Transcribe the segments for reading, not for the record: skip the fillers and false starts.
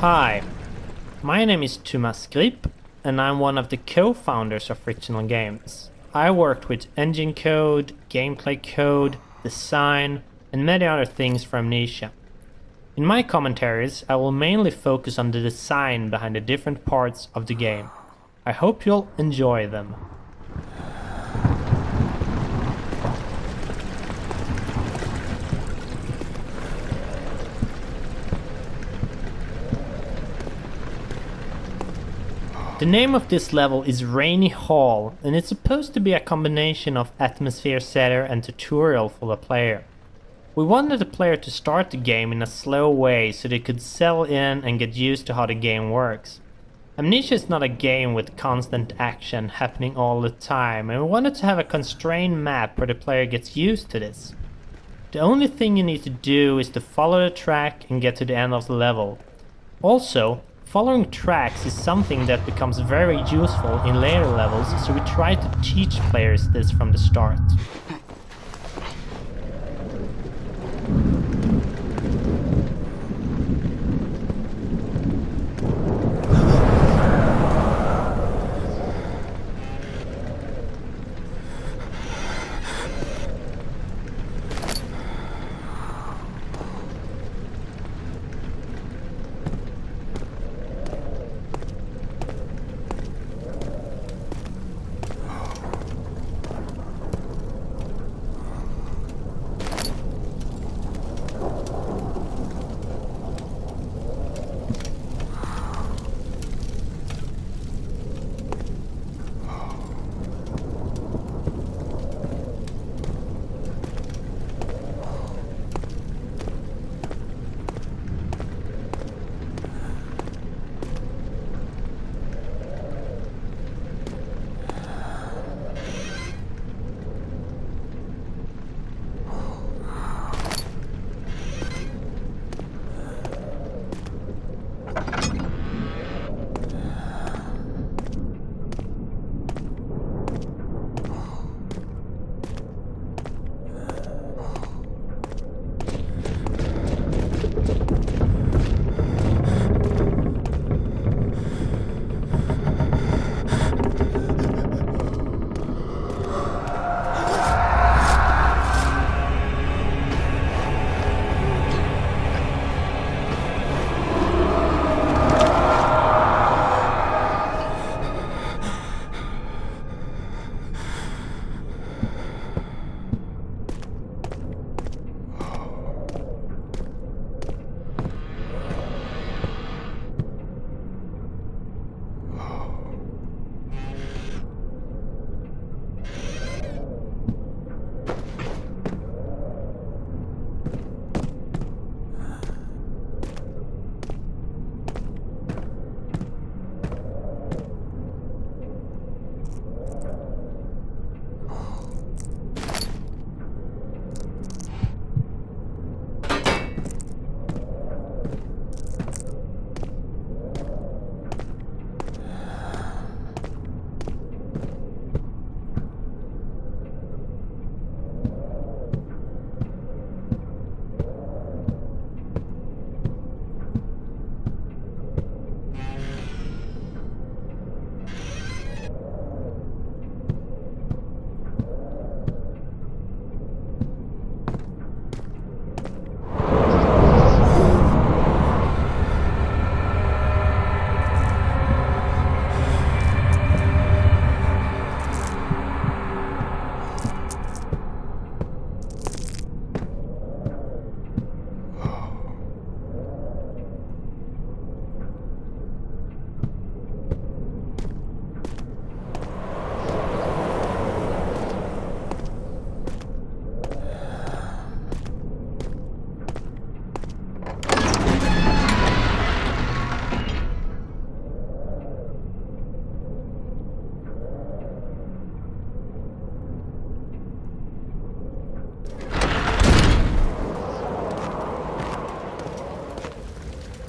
Hi, my name is Thomas Grip, and I'm one of the co-founders of Frictional Games. I worked with engine code, gameplay code, design, and many other things for Amnesia. In my commentaries, I will mainly focus on the design behind the different parts of the game. I hope you'll enjoy them. The name of this level is Rainy Hall, and it's supposed to be a combination of atmosphere setter and tutorial for the player. We wanted the player to start the game in a slow way so they could settle in and get used to how the game works. Amnesia is not a game with constant action happening all the time, and we wanted to have a constrained map where the player gets used to this. The only thing you need to do is to follow the track and get to the end of the level. Also, following tracks is something that becomes very useful in later levels, so we try to teach players this from the start.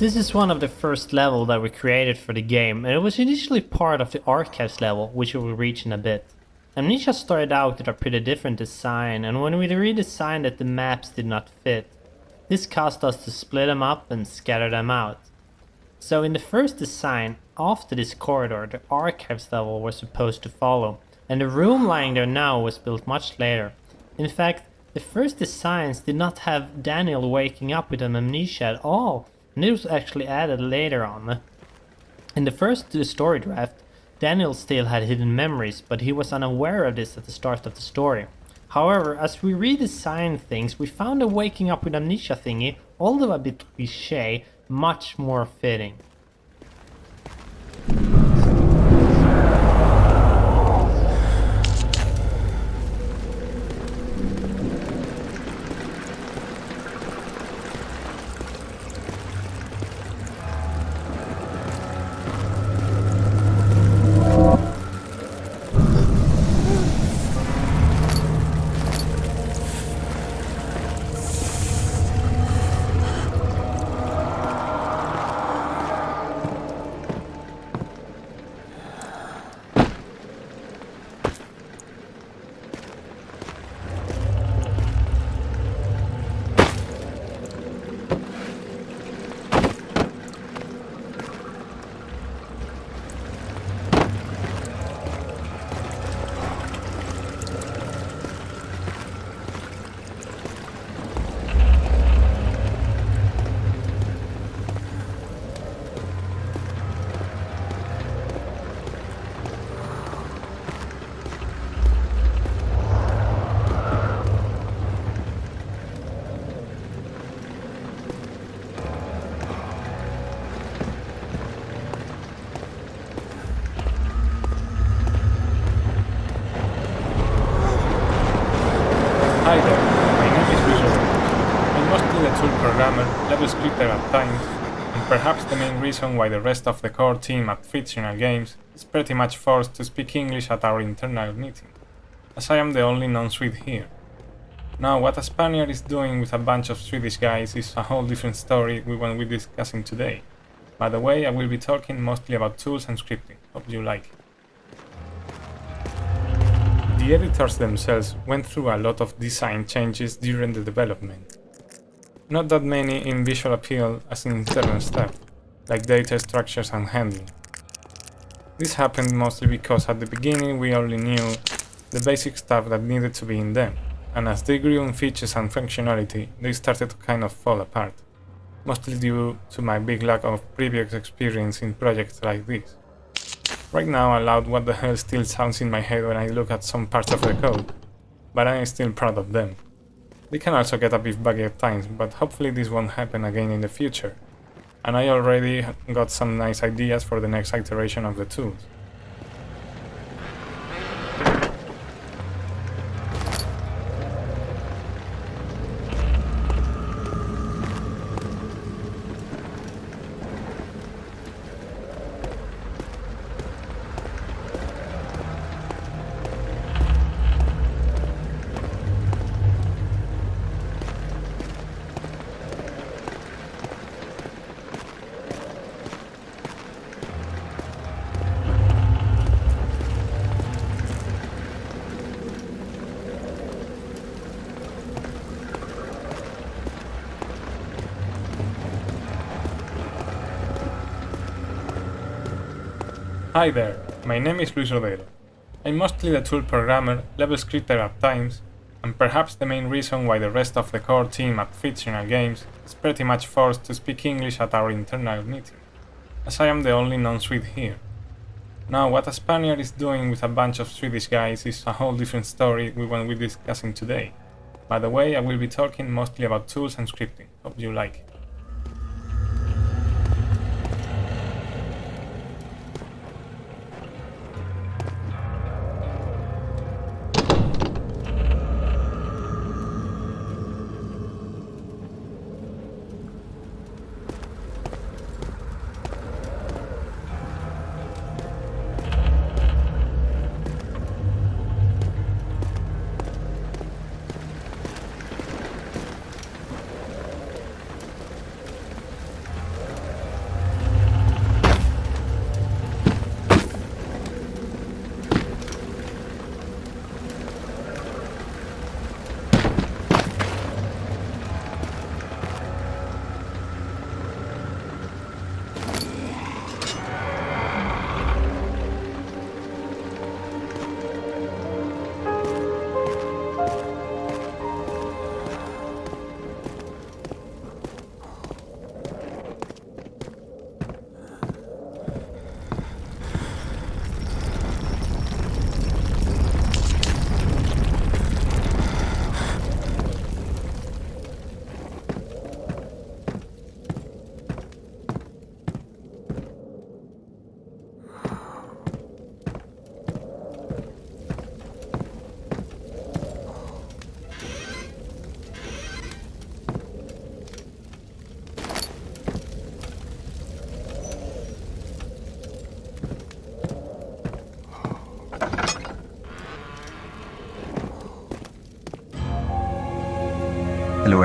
This is one of the first levels that we created for the game, and it was initially part of the archives level, which we will reach in a bit. Amnesia started out with a pretty different design, and when we redesigned it the maps did not fit. This caused us to split them up and scatter them out. So in the first design, after this corridor, the archives level was supposed to follow, and the room lying there now was built much later. In fact, the first designs did not have Daniel waking up with an amnesia at all, and it was actually added later on. In the first story draft, Daniel still had hidden memories, but he was unaware of this at the start of the story. However, as we redesigned things, we found the waking up with amnesia thingy, although a bit cliché, much more fitting. Hi there, my name is Luis. I'm mostly a tool programmer, level scripter at times, and perhaps the main reason why the rest of the core team at Fictional Games is pretty much forced to speak English at our internal meeting, as I am the only non-Swede here. Now, what a Spaniard is doing with a bunch of Swedish guys is a whole different story we won't be discussing today. By the way, I will be talking mostly about tools and scripting. Hope you like it. The editors themselves went through a lot of design changes during the development. Not that many in visual appeal as in internal stuff, like data structures and handling. This happened mostly because at the beginning we only knew the basic stuff that needed to be in them, and as they grew in features and functionality, they started to kind of fall apart, mostly due to my big lack of previous experience in projects like this. Right now, aloud, what the hell still sounds in my head when I look at some parts of the code, but I am still proud of them. They can also get a bit buggy at times, but hopefully this won't happen again in the future, and I already got some nice ideas for the next iteration of the tools. Hi there, my name is Luis Rodero. I'm mostly the tool programmer, level scripter at times, and perhaps the main reason why the rest of the core team at Fictional Games is pretty much forced to speak English at our internal meeting, as I am the only non-Swede here. Now, what a Spaniard is doing with a bunch of Swedish guys is a whole different story we won't be discussing today. By the way, I will be talking mostly about tools and scripting. Hope you like it.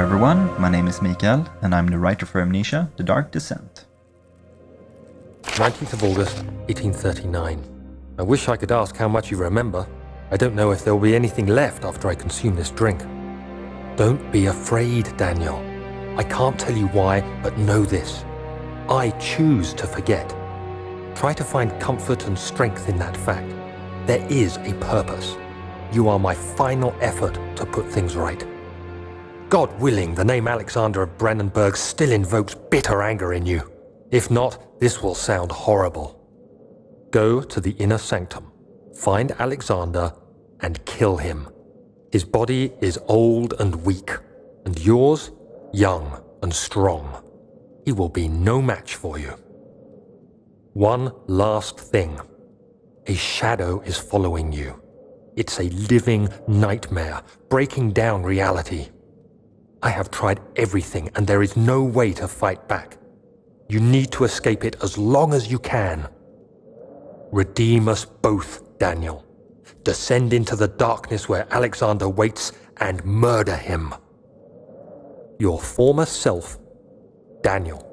everyone, my name is Mikael, and I'm the writer for Amnesia: The Dark Descent. 19th of August, 1839. I wish I could ask how much you remember. I don't know if there will be anything left after I consume this drink. Don't be afraid, Daniel. I can't tell you why, but know this. I choose to forget. Try to find comfort and strength in that fact. There is a purpose. You are my final effort to put things right. God willing, the name Alexander of Brandenburg still invokes bitter anger in you. If not, this will sound horrible. Go to the inner sanctum, find Alexander, and kill him. His body is old and weak, and yours, young and strong. He will be no match for you. One last thing. A shadow is following you. It's a living nightmare, breaking down reality. I have tried everything, and there is no way to fight back. You need to escape it as long as you can. Redeem us both, Daniel. Descend into the darkness where Alexander waits and murder him. Your former self, Daniel.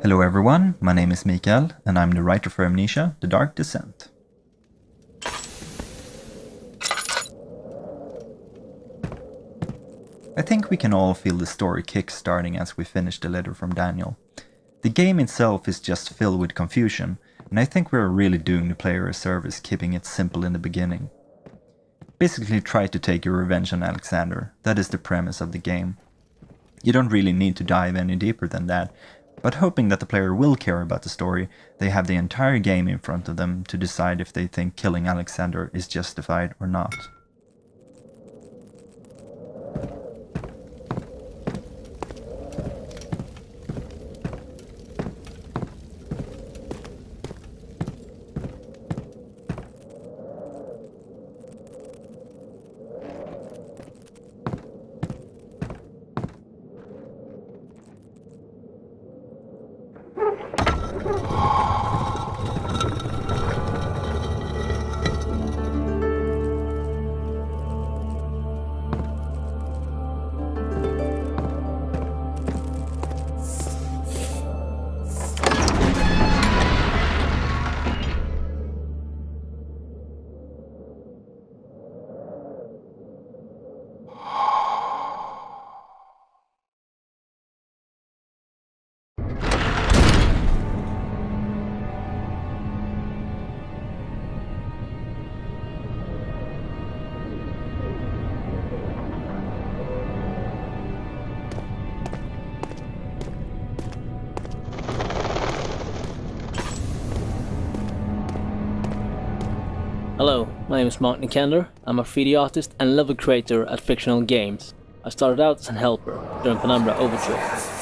Hello everyone, my name is Mikael, and I'm the writer for Amnesia: The Dark Descent. I think we can all feel the story kick-starting as we finish the letter from Daniel. The game itself is just filled with confusion, and I think we're really doing the player a service keeping it simple in the beginning. Basically try to take your revenge on Alexander, that is the premise of the game. You don't really need to dive any deeper than that, but hoping that the player will care about the story, they have the entire game in front of them to decide if they think killing Alexander is justified or not. Hello, my name is Mark Nikander. I'm a 3D artist and level creator at Fictional Games. I started out as a helper during Penumbra Overture,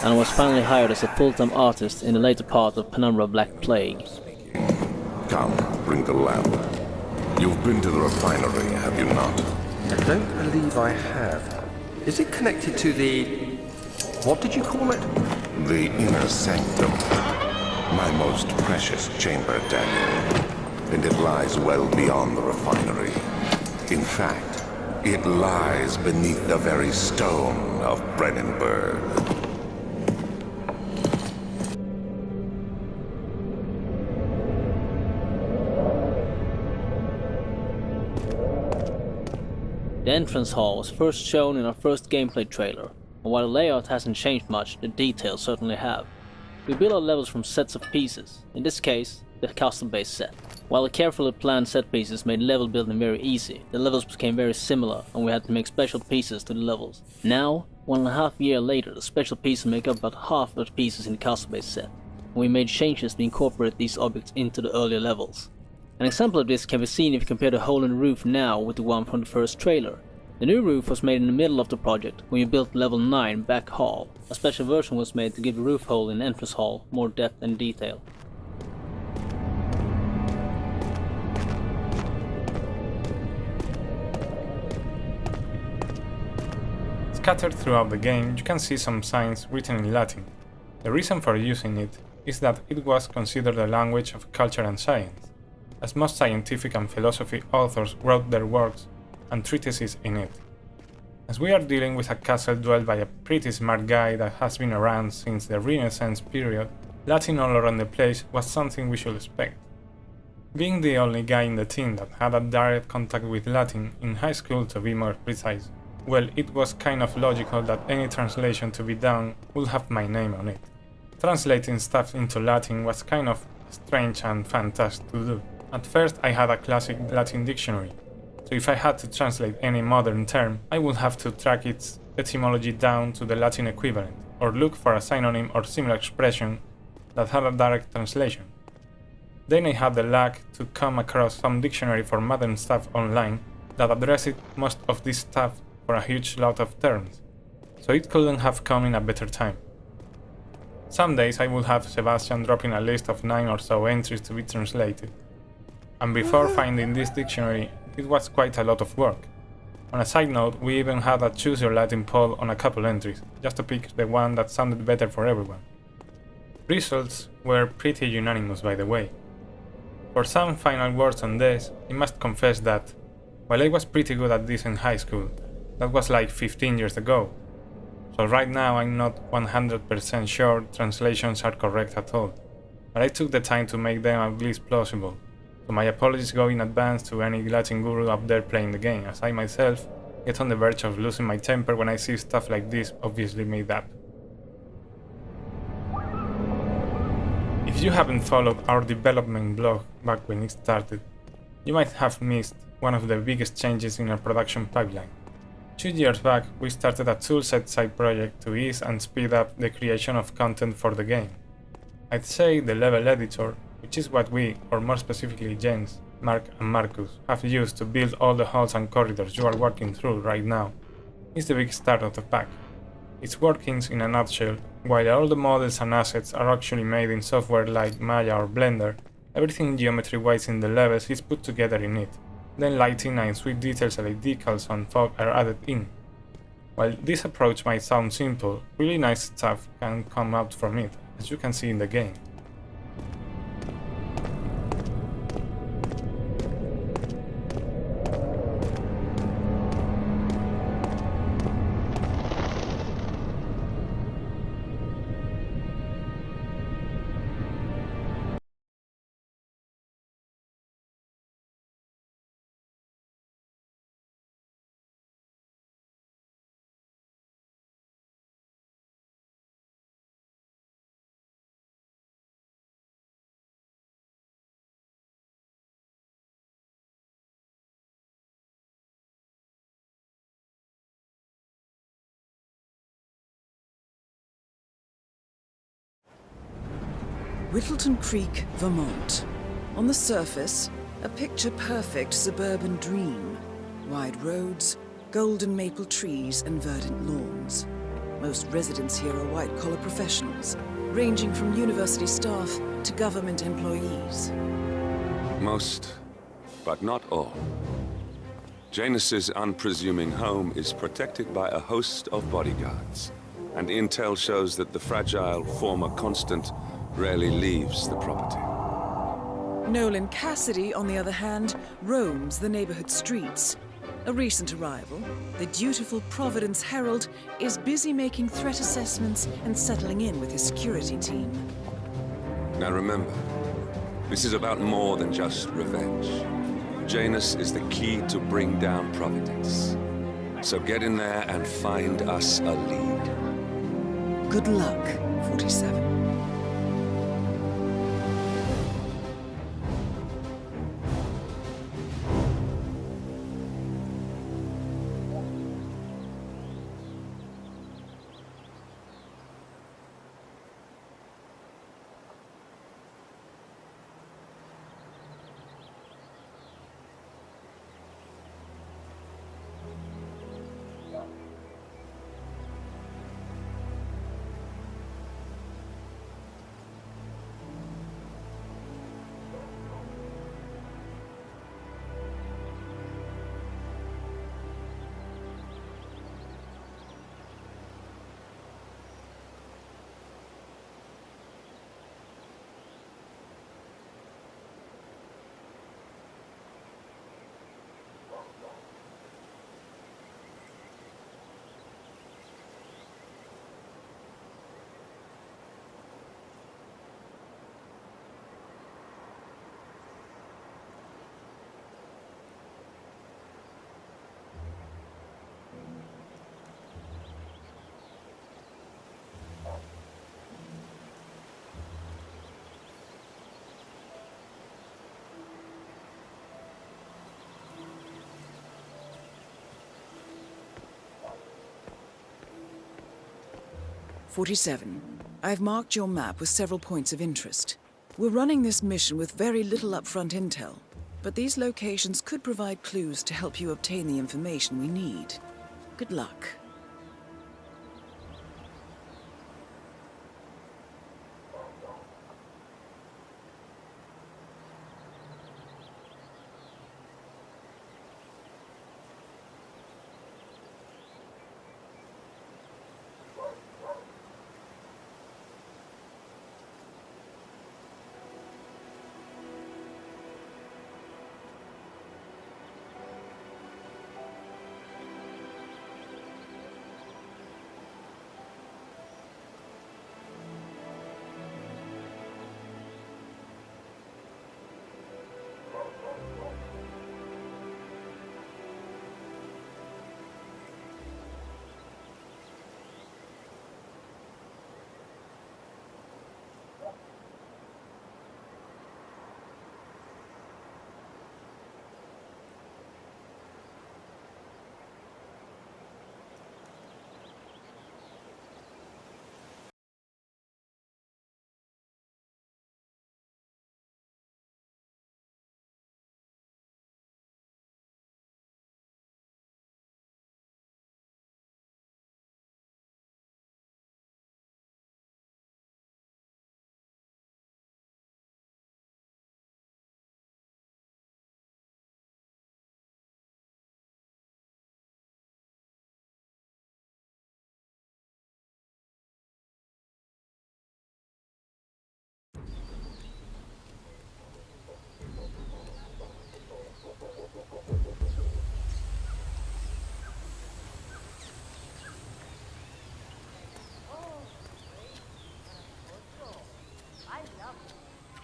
and was finally hired as a full-time artist in the later part of Penumbra Black Plague. Come, bring the lamp. You've been to the refinery, have you not? I don't believe I have. Is it connected to the... what did you call it? The inner sanctum. My most precious chamber, Daniel. And it lies well beyond the refinery. In fact, it lies beneath the very stone of Brandenburg. The entrance hall was first shown in our first gameplay trailer, and while the layout hasn't changed much, the details certainly have. We build our levels from sets of pieces, in this case, the custom-based set. While the carefully planned set pieces made level building very easy, the levels became very similar and we had to make special pieces to the levels. Now, 1.5 years later, the special pieces make up about half of the pieces in the custom-based set, and we made changes to incorporate these objects into the earlier levels. An example of this can be seen if you compare the hole in the roof now with the one from the first trailer. The new roof was made in the middle of the project when you built level 9 Back Hall. A special version was made to give the roof hole in the entrance hall more depth and detail. Scattered throughout the game, you can see some signs written in Latin. The reason for using it is that it was considered a language of culture and science, as most scientific and philosophy authors wrote their works and treatises in it. As we are dealing with a castle dwelled by a pretty smart guy that has been around since the Renaissance period, Latin all around the place was something we should expect. Being the only guy in the team that had a direct contact with Latin, in high school to be more precise, well, it was kind of logical that any translation to be done would have my name on it. Translating stuff into Latin was kind of strange and fun task to do. At first I had a classic Latin dictionary, so if I had to translate any modern term, I would have to track its etymology down to the Latin equivalent, or look for a synonym or similar expression that had a direct translation. Then I had the luck to come across some dictionary for modern stuff online that addressed most of this stuff for a huge lot of terms, so it couldn't have come in a better time. Some days I would have Sebastian dropping a list of 9 or so entries to be translated, and before finding this dictionary, it was quite a lot of work. On a side note, we even had a choose your Latin poll on a couple entries, just to pick the one that sounded better for everyone. Results were pretty unanimous, by the way. For some final words on this, I must confess that, while I was pretty good at this in high school, that was like 15 years ago, so right now I'm not 100% sure translations are correct at all, but I took the time to make them at least plausible, so my apologies go in advance to any Latin guru up there playing the game, as I myself get on the verge of losing my temper when I see stuff like this obviously made up. If you haven't followed our development blog back when it started, you might have missed one of the biggest changes in our production pipeline. 2 years back, we started a toolset side project to ease and speed up the creation of content for the game. I'd say the level editor, which is what we, or more specifically Jens, Mark and Marcus, have used to build all the halls and corridors you are working through right now, is the big start of the pack. Its workings in a nutshell, while all the models and assets are actually made in software like Maya or Blender, everything geometry-wise in the levels is put together in it. Then lighting and sweet details like decals and fog are added in. While this approach might sound simple, really nice stuff can come out from it, as you can see in the game. Whittleton Creek, Vermont. On the surface, a picture-perfect suburban dream. Wide roads, golden maple trees, and verdant lawns. Most residents here are white-collar professionals, ranging from university staff to government employees. Most, but not all. Janus's unpresuming home is protected by a host of bodyguards, and intel shows that the fragile former Constant rarely leaves the property. Nolan Cassidy, on the other hand, roams the neighborhood streets. A recent arrival, the dutiful Providence Herald is busy making threat assessments and settling in with his security team. Now remember, this is about more than just revenge. Janus is the key to bring down Providence. So get in there and find us a lead. Good luck, 47. 47. I've marked your map with several points of interest. We're running this mission with very little upfront intel, but these locations could provide clues to help you obtain the information we need. Good luck.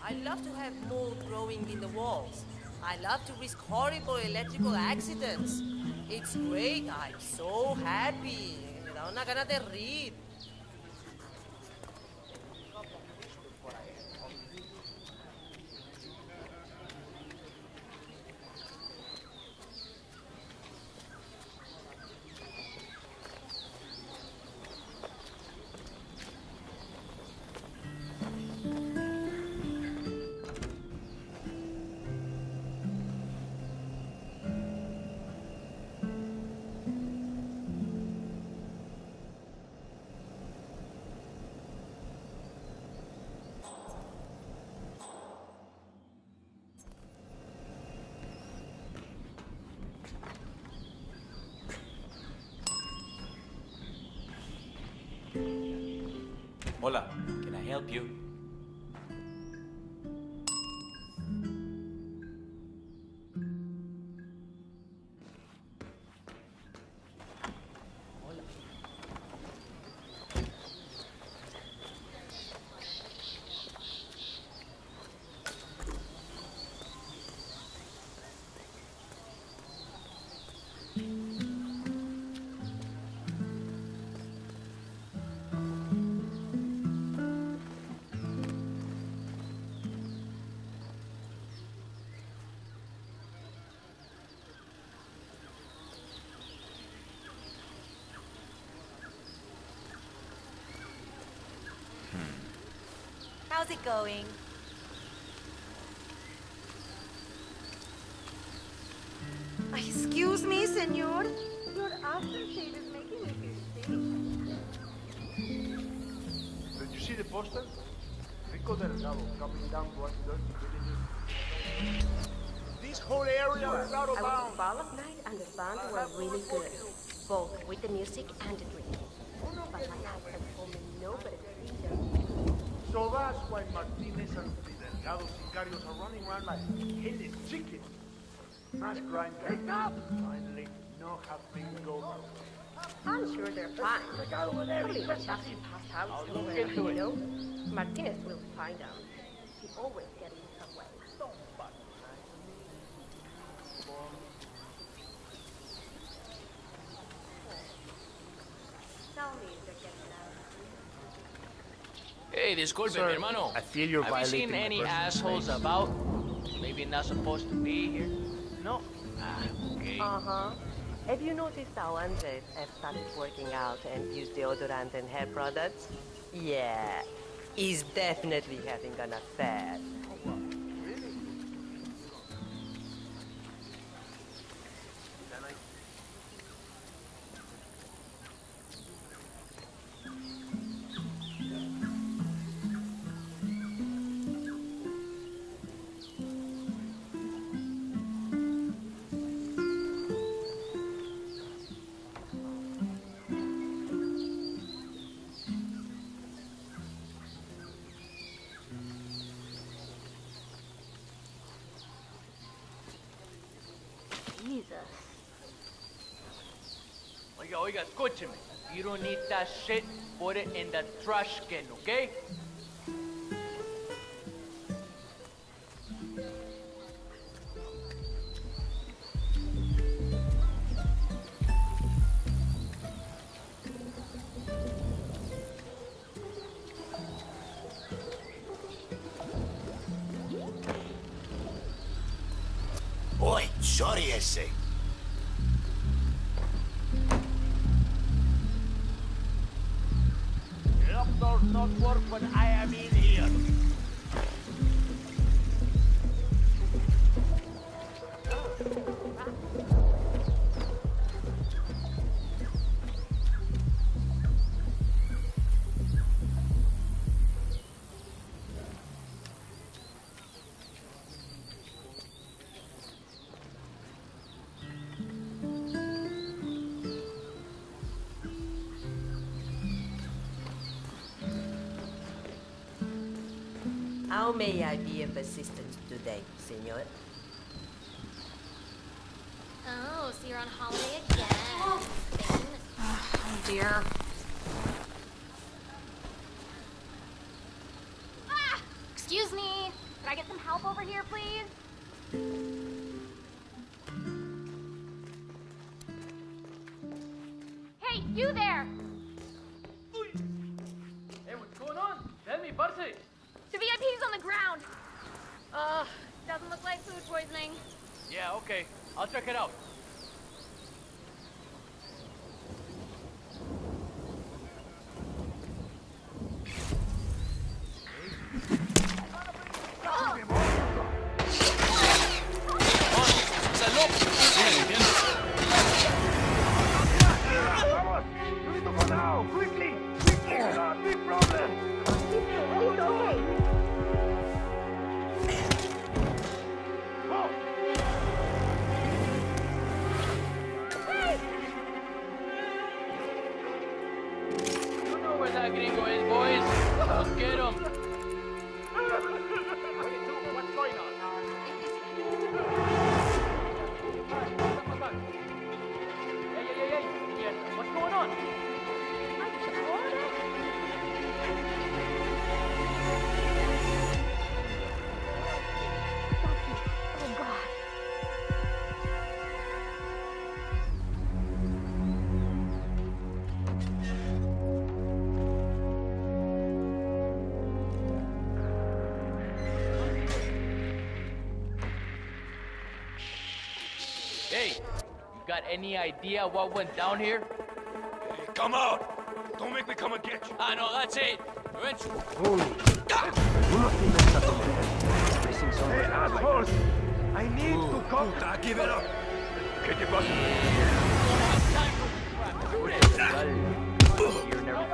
I love to have mold growing in the walls. I love to risk horrible electrical accidents. It's great. I'm so happy. Me da una gana de reír. Hola, can I help you? How's it going? Excuse me, senor. Your aftershave is making me feel sick. Did you see the poster? Rico Delgado coming down to us dirty villages. This whole area is out of bounds. Ball of Night and the band were really good, both with the music and the drink. But my husband told me nobody could eat them. So that's why Martinez and the Delgado sicarios are running around like headed chickens. Mass crime picked up. Finally, no have things go. I'm sure they're fine. Probably just past house somewhere, you know? Martinez will find them. He always gets in some way. Tell me if they're getting out. Hey, disculpe, Sir, mi hermano. I feel you're Have you violating seen my any personal assholes space. about? Maybe not supposed to be here? No. Ah, okay. Uh-huh. Have you noticed how Andres has started working out and used deodorant and hair products? Yeah, he's definitely having an affair. Jesus. Oiga, escúcheme. You don't need that shit, put it in the trash can, okay? Oi, sorry ese. Lock doors not work when I am in here. How may I be of assistance today, senor? Oh, so you're on holiday again. Spain. Oh dear. Ah! Excuse me. Can I get some help over here, please? Hey, you there! Hey, what's going on? Tell me, parce. The VIP's on the ground. Doesn't look like food poisoning. Yeah, okay. I'll check it out. Vamos! You need to go now! Quickly! Big problem! He's okay. Oh! You know where that gringo is, boys. Let's get him. What's going on? Hey. Yeah, what's going on? Oh, God. Hey, you got any idea what went down here? Come out! Don't make me come and get you. I know, that's it. Hey, assholes! I need to come. Give it up! Can you bust? You're never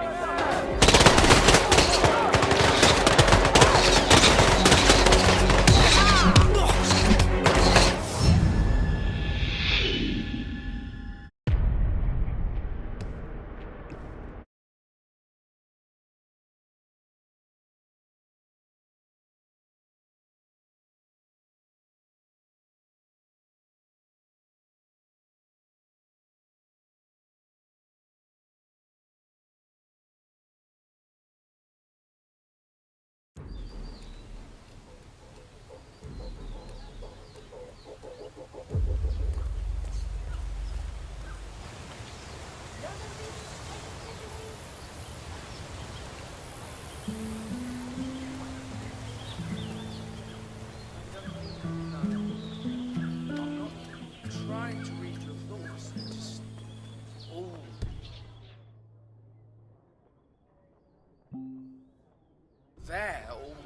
there, all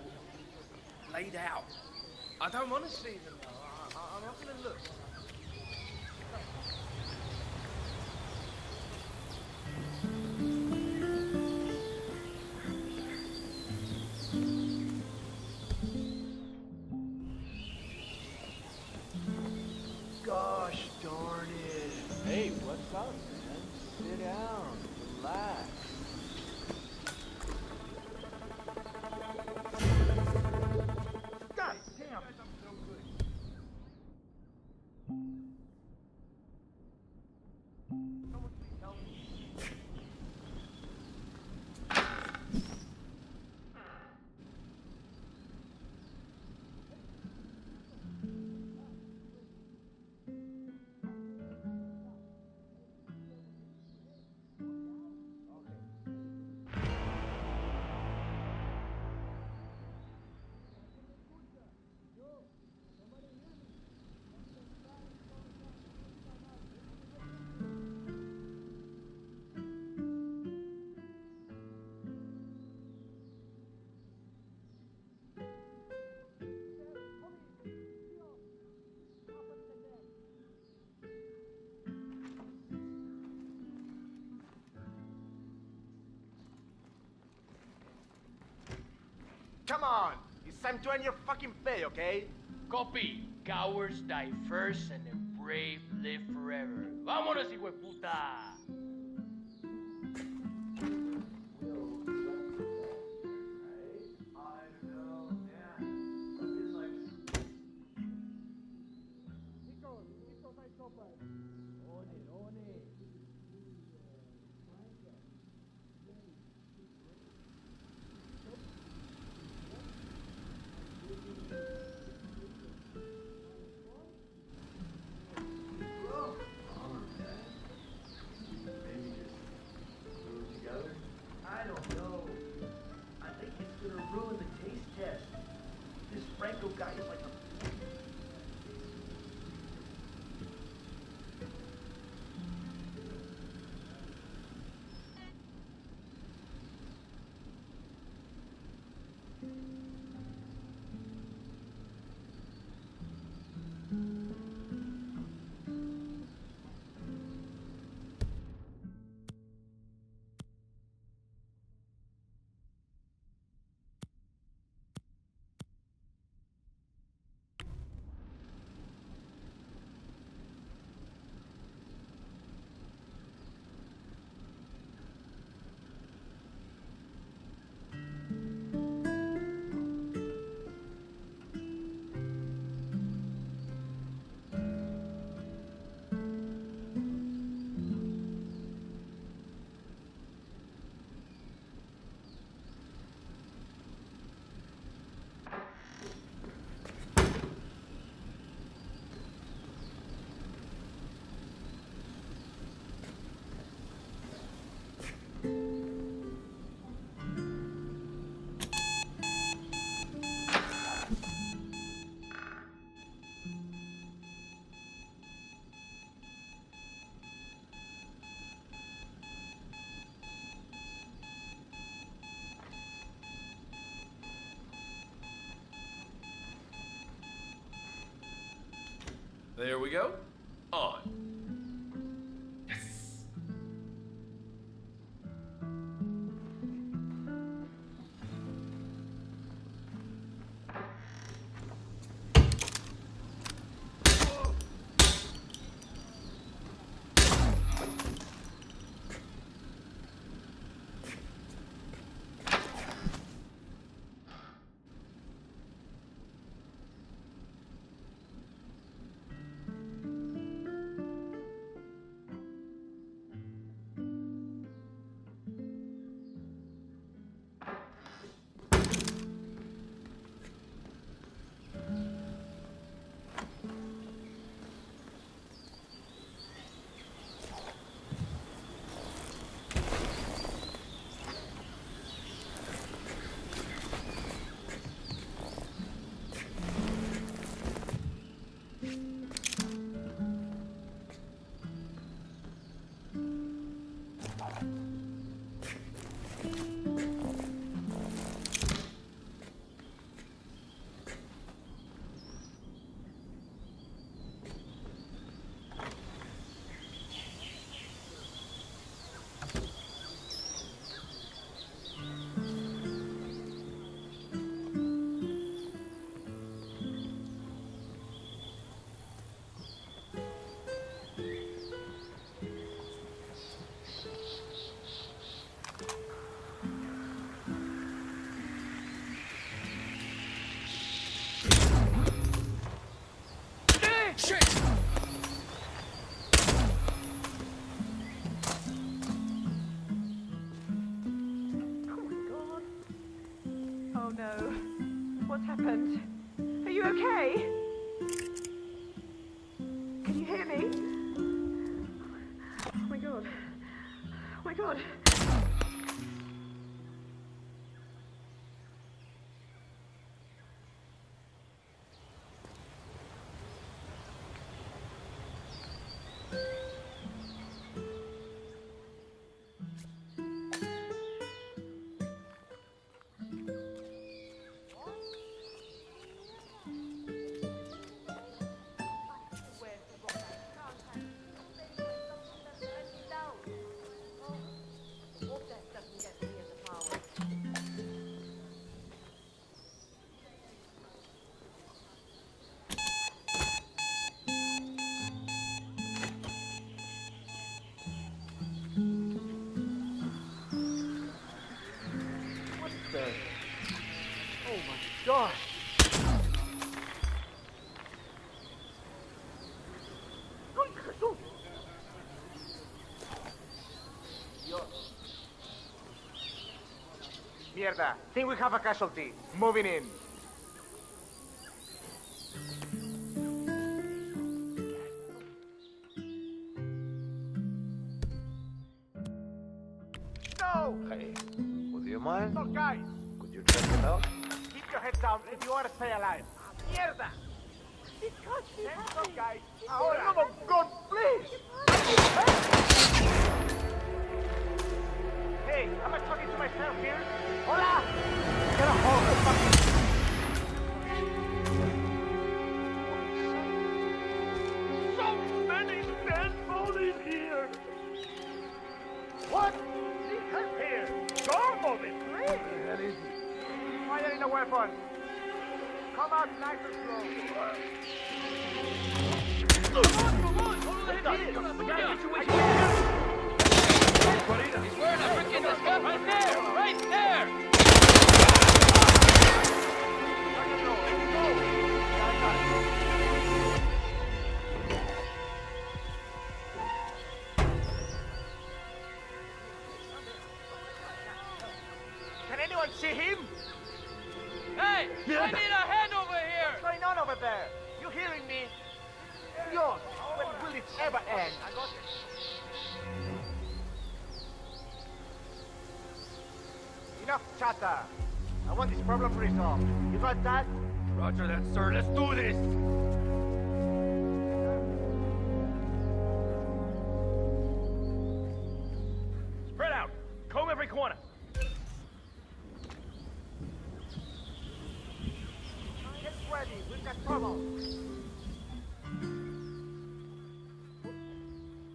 laid out. I don't want to see them though. I'm not going to look. Gosh darn it. Hey, what's up, man? Sit down, relax. God damn. I'm so good. Someone please help me. Come on! It's time to earn your fucking pay, okay? Copy. Cowards die first and the brave live forever. Vámonos, hijo de puta! I don't know. I think it's gonna ruin the taste test. This Franco guy is like a... There we go. On. no. What's happened? Are you okay? Can you hear me? Oh my god. Oh my god. Oh my gosh! Mierda, think we have a casualty. Moving in. No! Hey, would you mind? Look, guys, Could you check it out? keep your head down if you want to stay alive. Mierda! Hands up, guys. Ahora! Oh, God, please! Hey, am I talking to myself here? Hola! Get a hold of the fucking... So many dead bodies here! What? See help here! Don't move it, please! What is it? Firing a weapon! Come out nice and slow! Come on! Follow the head! The guy situation! He's wearing a freaking disguise right there! Right there! Can anyone see him? Hey! I need a hand over here! What's going on over there? You hearing me? Dios, when will it ever end? I got it. Enough chatter. I want this problem resolved. You got that? Roger that, sir. Let's do this! Spread out! Comb every corner! Get ready. We've got trouble.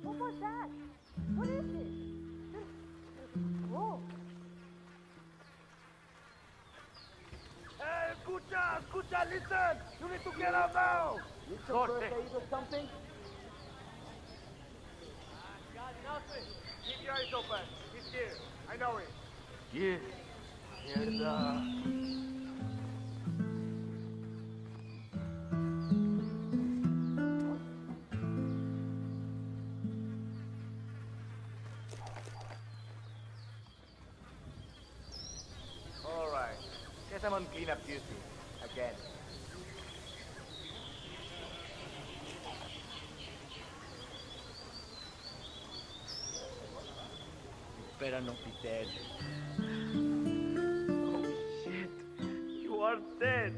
What was that? What is it? Whoa. Hey, escucha, listen! You need to get out now! Need some first aid or something? Got nothing. Keep your eyes open. He's here. I know it. Yeah. Mierda. All right. Guess I'm on cleanup duty. Again. You better not be dead. Oh, shit. You are dead.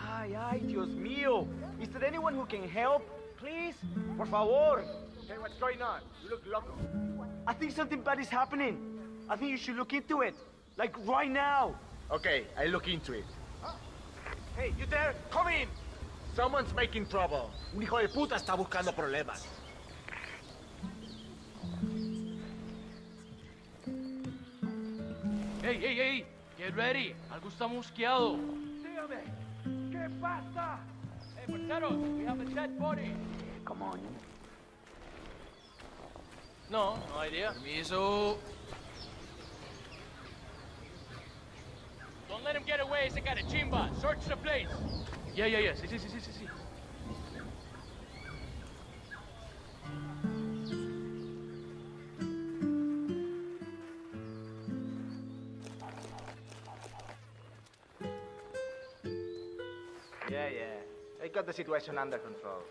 Ay, Dios mío. Is there anyone who can help? Please? Por favor. Hey, what's going on? You look loco. I think something bad is happening. I think you should look into it. Like right now. Okay, I look into it. Hey, you there? Come in! Someone's making trouble. Un hijo de puta está buscando problemas. Hey! Get ready! Algo está mosqueado! Dígame, ¿qué pasa? Hey, parceros! We have a dead body! Come on. No idea. Permiso. Don't let him get away, ese cara chimba. Search the place. Yeah. Sí. Yeah. I got the situation under control.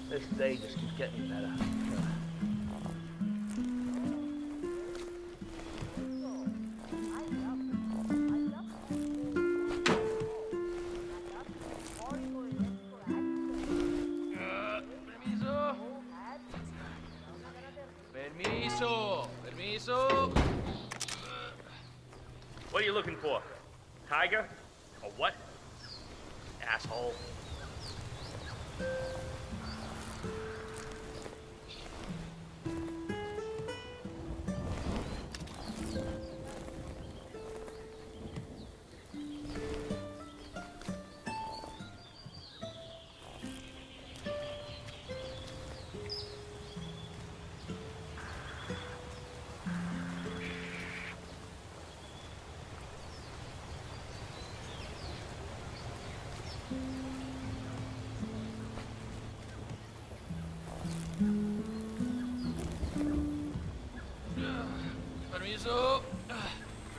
This day just keeps getting better. Permiso. What are you looking for? Tiger? Or what? Asshole.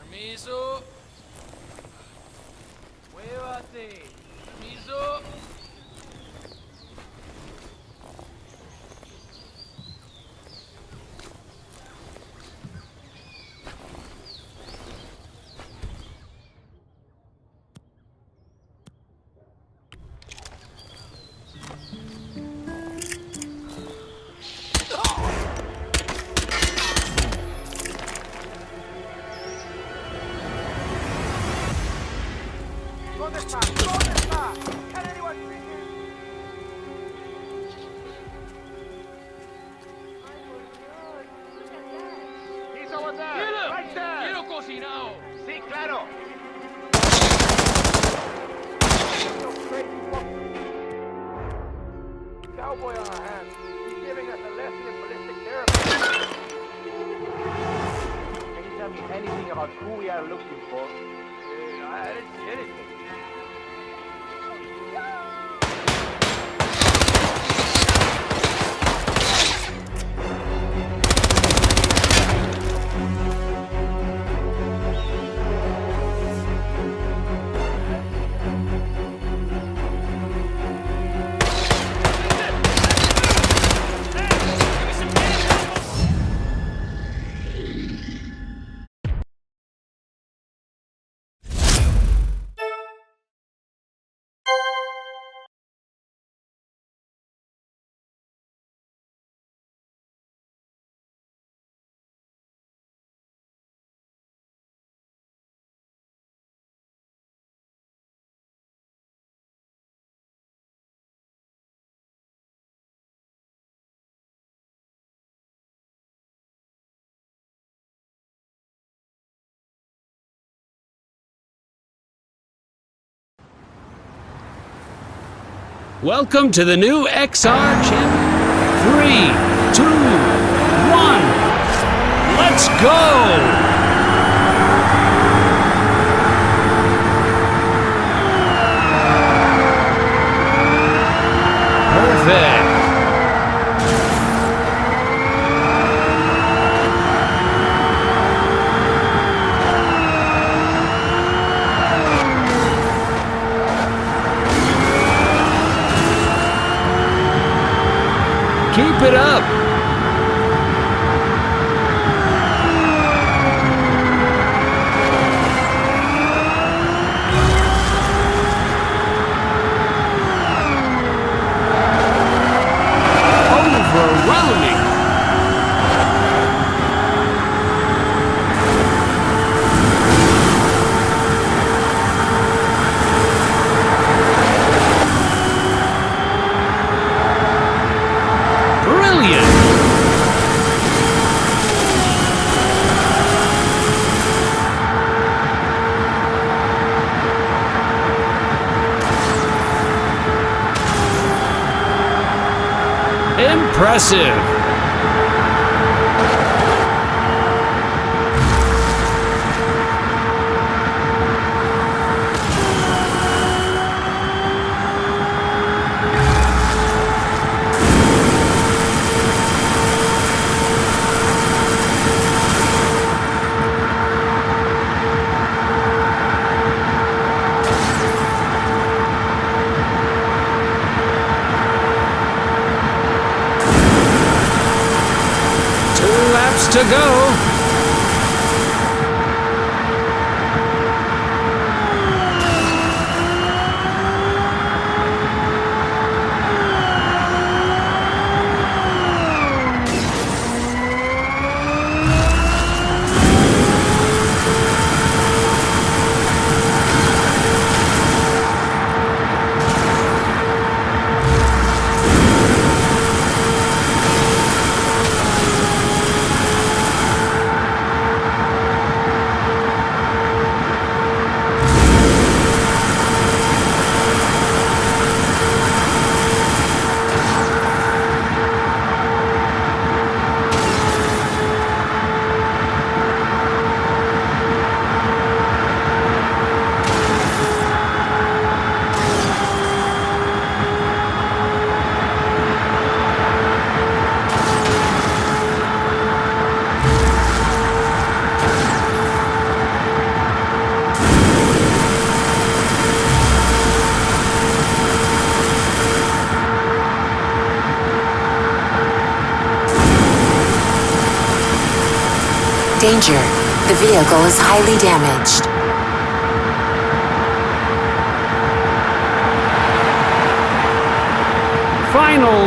Permiso. Muévate. Permiso. ¿Dónde está? Can anyone see him? He's over there! Get him! Right there! Quiero cocinado. Sí, claro! Cowboy on our hands. He's giving us a lesson in ballistic therapy. Can you tell me anything about who we are looking for? I didn't see anything. Welcome to the new XR chip. 3, 2, 1. Let's go! Perfect. Keep it up! Overwhelming! Impressive! to go. Danger. The vehicle is highly damaged. Final